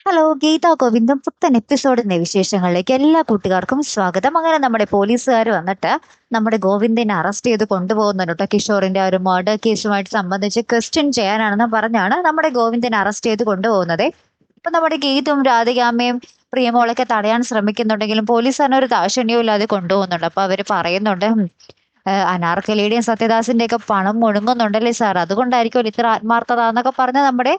Hello, Gita ഗോവിന്ദം പുത്തൻ എപ്പിസോഡിന്റെ വിശേഷങ്ങളിലേക്ക് എല്ലാ കൂട്ടുകാർക്കും സ്വാഗതം. അങ്ങനെ നമ്മുടെ പോലീസുകാർ വന്നിട്ട് നമ്മുടെ ഗോവിന്ദനെ അറസ്റ്റ് ചെയ്ത് കൊണ്ടുപോകുന്നുണ്ട് കേട്ടോ. കിഷോറിന്റെ ആ ഒരു മർഡർ കേസുമായിട്ട് സംബന്ധിച്ച് ക്വസ്റ്റ്യൻ ചെയ്യാനാണെന്ന് പറഞ്ഞാണ് നമ്മുടെ ഗോവിന്ദനെ അറസ്റ്റ് ചെയ്ത് കൊണ്ടുപോകുന്നത്. ഇപ്പൊ നമ്മുടെ ഗീതും രാധികാമ്മയും പ്രിയമോളൊക്കെ തടയാൻ ശ്രമിക്കുന്നുണ്ടെങ്കിലും പോലീസുകാരനെ ഒരു ദാക്ഷിണ്യവും ഇല്ലാതെ കൊണ്ടുപോകുന്നുണ്ട്. അപ്പൊ അവര് പറയുന്നുണ്ട് അനാർക്കലിയുടെയും സത്യദാസിന്റെ ഒക്കെ പണം മുടങ്ങുന്നുണ്ടല്ലേ സാർ, അതുകൊണ്ടായിരിക്കും ഇത്ര ആത്മാർത്ഥത എന്നൊക്കെ പറഞ്ഞ് നമ്മുടെ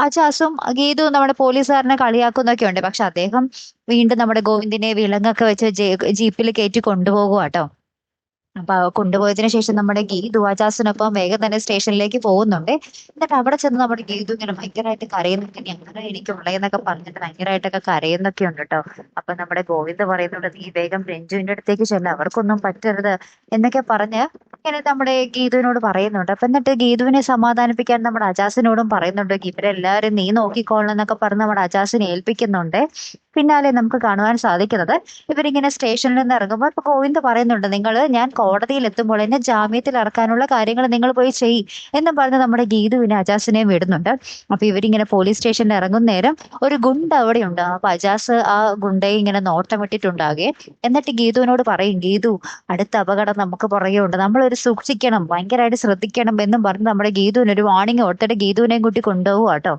ആജാസും ഗീതുവും നമ്മുടെ പോലീസുകാരനെ കളിയാക്കുന്നൊക്കെ ഉണ്ട്. പക്ഷെ അദ്ദേഹം വീണ്ടും നമ്മുടെ ഗോവിന്ദിനെ വിലങ്ങൊക്കെ വെച്ച് ജീപ്പിൽ കയറ്റി കൊണ്ടുപോകുക. അപ്പൊ കൊണ്ടുപോയതിനു ശേഷം നമ്മുടെ ഗീതു ആജാസിനൊപ്പം വേഗം തന്നെ സ്റ്റേഷനിലേക്ക് പോകുന്നുണ്ട്. എന്നിട്ട് അവിടെ ചെന്ന് നമ്മുടെ ഗീതു ഇങ്ങനെ ഭയങ്കരമായിട്ട് കരയുന്നൊക്കെ, അങ്ങനെ എനിക്കുള്ളതെന്നൊക്കെ പറഞ്ഞിട്ട് ഭയങ്കരമായിട്ടൊക്കെ കരയുന്നൊക്കെ ഉണ്ട് കേട്ടോ. അപ്പൊ നമ്മുടെ ഗോവിന്ദ് പറയുന്നുണ്ട്, നീ വേഗം രഞ്ജുവിന്റെ അടുത്തേക്ക് ചെല്ല, അവർക്കൊന്നും പറ്റരുത് എന്നൊക്കെ പറഞ്ഞ് ഇങ്ങനെ നമ്മുടെ ഗീതുവിനോട് പറയുന്നുണ്ട്. അപ്പൊ എന്നിട്ട് ഗീതുവിനെ സമാധാനിപ്പിക്കാൻ നമ്മുടെ അജാസിനോടും പറയുന്നുണ്ട്, ഇവരെല്ലാരും നീ നോക്കിക്കോളണം എന്നൊക്കെ പറഞ്ഞ് നമ്മുടെ അജാസിനെ ഏൽപ്പിക്കുന്നുണ്ട്. പിന്നാലെ നമുക്ക് കാണുവാൻ സാധിക്കുന്നത്, ഇവരിങ്ങനെ സ്റ്റേഷനിൽ നിന്ന് ഇറങ്ങുമ്പോൾ ഇപ്പൊ ഗോവിന്ദ് പറയുന്നുണ്ട്, ഞാൻ കോടതിയിൽ എത്തുമ്പോൾ എന്നെ ജാമ്യത്തിൽ ഇറക്കാനുള്ള കാര്യങ്ങൾ നിങ്ങൾ പോയി ചെയ്യ് എന്നും പറഞ്ഞ് നമ്മുടെ ഗീതുവിനെ അജാസിനെയും വിടുന്നുണ്ട്. അപ്പൊ ഇവരിങ്ങനെ പോലീസ് സ്റ്റേഷനിൽ ഇറങ്ങുന്ന നേരം ഒരു ഗുണ്ട അവിടെ ഉണ്ട്. അപ്പൊ അജാസ് ആ ഗുണ്ടയെ ഇങ്ങനെ നോട്ടമിട്ടിട്ടുണ്ടാകെ, എന്നിട്ട് ഗീതുവിനോട് പറയും, ഗീതു അടുത്ത അപകടം നമുക്ക് പുറകെയുണ്ട്, നമ്മളൊരു സൂക്ഷിക്കണം, ഭയങ്കരമായിട്ട് ശ്രദ്ധിക്കണം എന്നും പറഞ്ഞ് നമ്മുടെ ഗീതുവിന് ഒരു വാർണിംഗ് കൊടുത്തിട്ട് ഗീതുവിനെയും കൂട്ടി കൊണ്ടുപോകുക കേട്ടോ.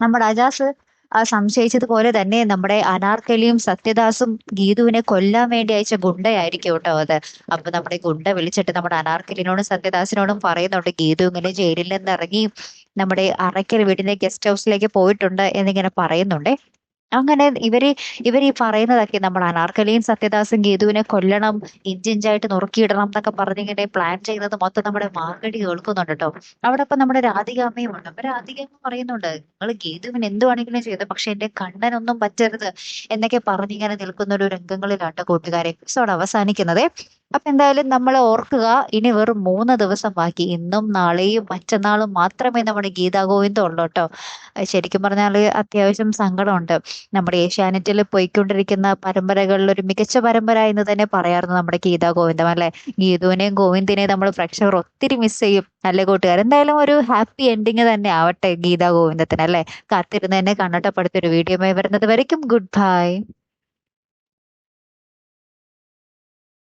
നമ്മുടെ അജാസ് ആ സംശയിച്ചതുപോലെ തന്നെ നമ്മുടെ അനാർക്കലിയും സത്യദാസും ഗീതുവിനെ കൊല്ലാൻ വേണ്ടി അയച്ച ഗുണ്ടയായിരിക്കും കേട്ടോ അത്. അപ്പൊ നമ്മുടെ ഗുണ്ട വിളിച്ചിട്ട് നമ്മുടെ അനാർക്കലിനോടും സത്യദാസിനോടും പറയുന്നുണ്ട്, ഗീതു ഇങ്ങനെ ജയിലിൽ നിന്ന് ഇറങ്ങി നമ്മുടെ അറയ്ക്കൽ വീടിന്റെ ഗസ്റ്റ് ഹൗസിലേക്ക് പോയിട്ടുണ്ട് എന്നിങ്ങനെ പറയുന്നുണ്ട്. അങ്ങനെ ഇവര് ഈ പറയുന്നതൊക്കെ നമ്മുടെ അനാർക്കലിയും സത്യദാസും ഗീതുവിനെ കൊല്ലണം, ഇഞ്ചിഞ്ചായിട്ട് നുറുക്കിയിടണം എന്നൊക്കെ പറഞ്ഞിങ്ങനെ പ്ലാൻ ചെയ്യുന്നത് മൊത്തം നമ്മുടെ മാർഗടി കേൾക്കുന്നുണ്ട് കേട്ടോ. അവിടെ ഇപ്പൊ നമ്മുടെ രാധികാമ്മയും ഉണ്ട്. അപ്പൊ രാധികാമ്മ പറയുന്നുണ്ട്, നിങ്ങൾ ഗീതുവിന് എന്ത് വേണമെങ്കിലും ചെയ്തു, പക്ഷെ എന്റെ കണ്ണനൊന്നും പറ്റരുത് എന്നൊക്കെ പറഞ്ഞിങ്ങനെ നിൽക്കുന്ന ഒരു രംഗങ്ങളിലാട്ടോ കൂട്ടുകാരെ എപ്പിസോഡ് അവസാനിക്കുന്നത്. അപ്പൊ എന്തായാലും നമ്മൾ ഓർക്കുക, ഇനി വെറും 3 ദിവസം ബാക്കി. ഇന്നും നാളെയും മറ്റന്നാളും മാത്രമേ നമ്മുടെ ഗീതാ ഗോവിന്ദം ഉള്ളൂ കേട്ടോ. ശരിക്കും പറഞ്ഞാല് അത്യാവശ്യം സങ്കടമുണ്ട്. നമ്മുടെ ഏഷ്യാനെറ്റിൽ പോയിക്കൊണ്ടിരിക്കുന്ന പരമ്പരകളിൽ ഒരു മികച്ച പരമ്പര എന്ന് തന്നെ പറയാറുണ്ട് നമ്മുടെ ഗീതാ ഗോവിന്ദം അല്ലെ. ഗീതുവിനെയും ഗോവിന്ദിനെയും നമ്മൾ പ്രേക്ഷകർ ഒത്തിരി മിസ് ചെയ്യും അല്ലെ കൂട്ടുകാർ. എന്തായാലും ഒരു ഹാപ്പി എൻഡിങ് തന്നെ ആവട്ടെ ഗീതാ ഗോവിന്ദത്തിന് അല്ലെ. കാത്തിരുന്ന് തന്നെ കണ്ണട്ടപ്പെടുത്തിയ ഒരു വീഡിയോ വരുന്നത് വരയ്ക്കും ഗുഡ് ബൈ.